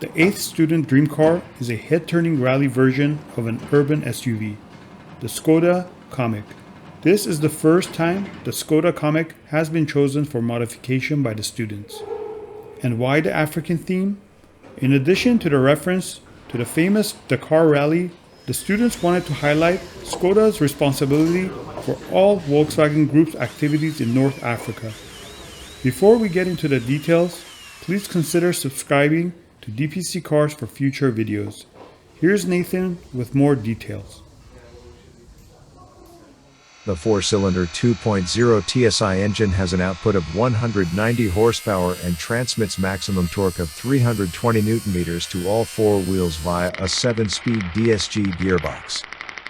The 8th student dream car is a head-turning rally version of an urban SUV, the ŠKODA KAMIQ. This is the first time the ŠKODA KAMIQ has been chosen for modification by the students. And why the African theme? In addition to the reference to the famous Dakar Rally, the students wanted to highlight ŠKODA's responsibility for all Volkswagen Group's activities in North Africa. Before we get into the details, please consider subscribing to DPC Cars for future videos. Here's Nathan with more details. The 4-cylinder 2.0 TSI engine has an output of 190 horsepower and transmits maximum torque of 320 Nm to all four wheels via a 7-speed DSG gearbox.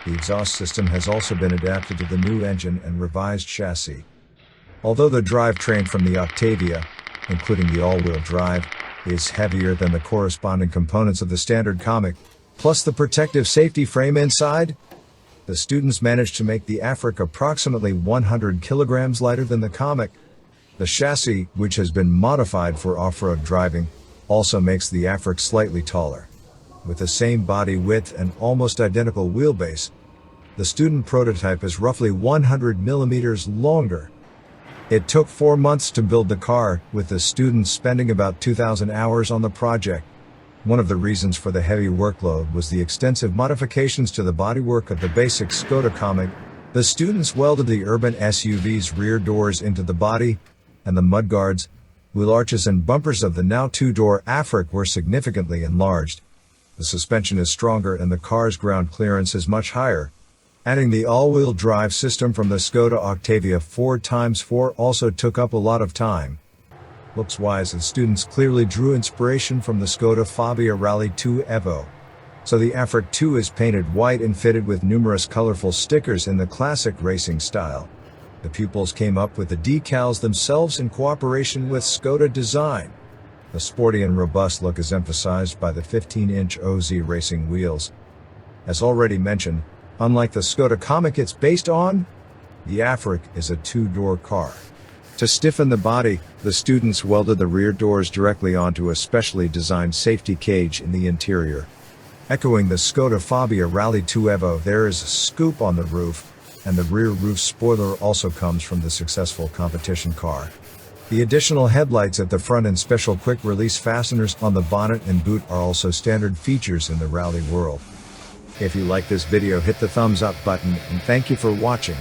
The exhaust system has also been adapted to the new engine and revised chassis. Although the drivetrain from the OCTAVIA, including the all-wheel drive, is heavier than the corresponding components of the standard KAMIQ, plus the protective safety frame inside, the students managed to make the AFRIQ approximately 100 kilograms lighter than the KAMIQ. The chassis, which has been modified for off-road driving, also makes the AFRIQ slightly taller. With the same body width and almost identical wheelbase, the student prototype is roughly 100 millimeters longer. It took 4 months to build the car, with the students spending about 2,000 hours on the project. One of the reasons for the heavy workload was the extensive modifications to the bodywork of the basic ŠKODA KAMIQ. The students welded the urban SUV's rear doors into the body, and the mudguards, wheel arches and bumpers of the now 2-door AFRIQ were significantly enlarged. The suspension is stronger and the car's ground clearance is much higher. Adding the all-wheel drive system from the ŠKODA OCTAVIA 4x4 also took up a lot of time. Looks-wise, the students clearly drew inspiration from the ŠKODA FABIA Rally 2 Evo. So the AFRIQ 2 is painted white and fitted with numerous colorful stickers in the classic racing style. The pupils came up with the decals themselves in cooperation with ŠKODA Design. The sporty and robust look is emphasized by the 15-inch OZ racing wheels. As already mentioned, unlike the ŠKODA KAMIQ it's based on, the AFRIQ is a 2-door car. To stiffen the body, the students welded the rear doors directly onto a specially designed safety cage in the interior. Echoing the ŠKODA FABIA Rally 2 Evo, there is a scoop on the roof, and the rear roof spoiler also comes from the successful competition car. The additional headlights at the front and special quick-release fasteners on the bonnet and boot are also standard features in the rally world. If you like this video, hit the thumbs up button, and thank you for watching.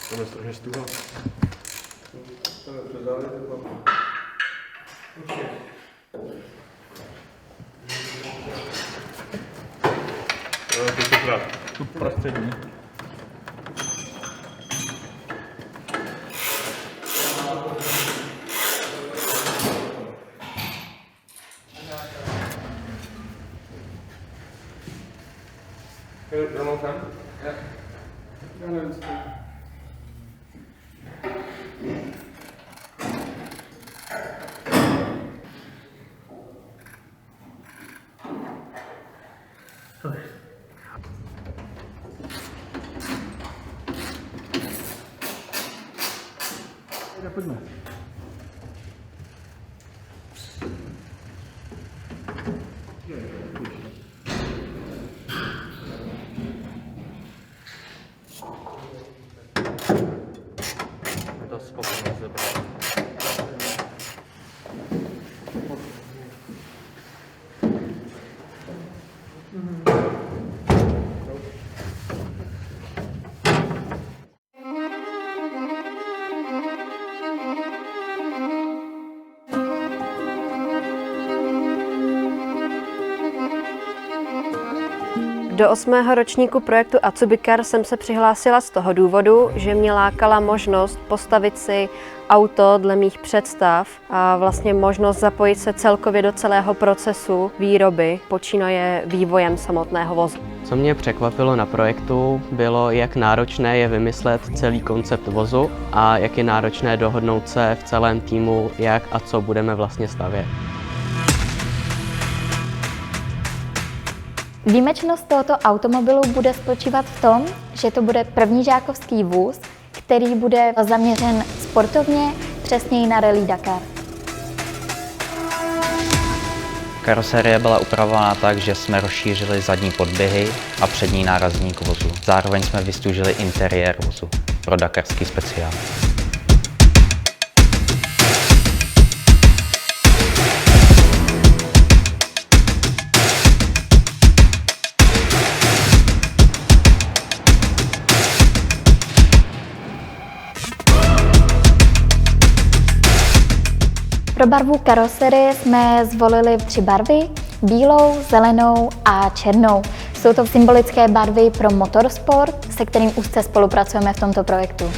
To je strašně stuha. Tu prostřední. Pojďme. To spokojně zebrat. Do 8. ročníku projektu Dakar jsem se přihlásila z toho důvodu, že mě lákala možnost postavit si auto dle mých představ a vlastně možnost zapojit se celkově do celého procesu výroby, počínaje vývojem samotného vozu. Co mě překvapilo na projektu, bylo, jak náročné je vymyslet celý koncept vozu a jak je náročné dohodnout se v celém týmu, jak a co budeme vlastně stavět. Výjimečnost tohoto automobilu bude spočívat v tom, že to bude první žákovský vůz, který bude zaměřen sportovně, přesněji na Rally Dakar. Karoserie byla upravována tak, že jsme rozšířili zadní podběhy a přední nárazník vozu. Zároveň jsme vystužili interiér vozu pro dakarský speciál. Pro barvu karoserie jsme zvolili 3 barvy, bílou, zelenou a černou. Jsou to symbolické barvy pro motorsport, se kterým úzce spolupracujeme v tomto projektu.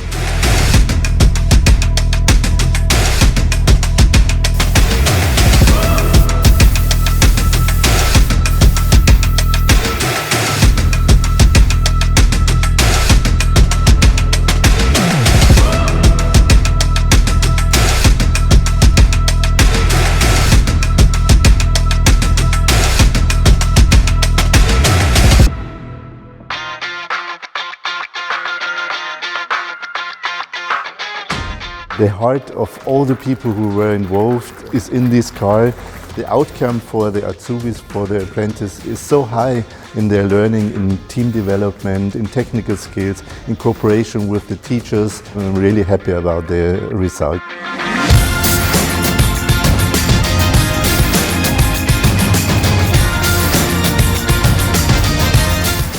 The heart of all the people who were involved is in this car. The outcome for the Azubis, for the apprentice, is so high in their learning, in team development, in technical skills, in cooperation with the teachers. I'm really happy about the result.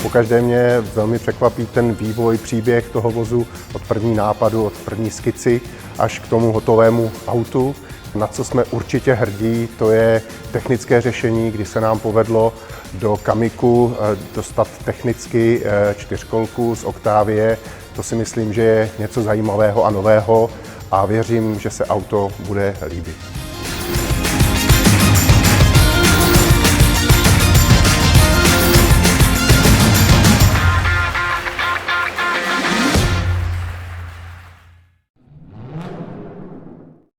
Pokaždé mě velmi překvapí ten vývoj, příběh toho vozu od první nápadu, od první skici až k tomu hotovému autu. Na co jsme určitě hrdí, to je technické řešení, kdy se nám povedlo do KAMIQu dostat technicky 4kolku z OCTAVIA. To si myslím, že je něco zajímavého a nového a věřím, že se auto bude líbit.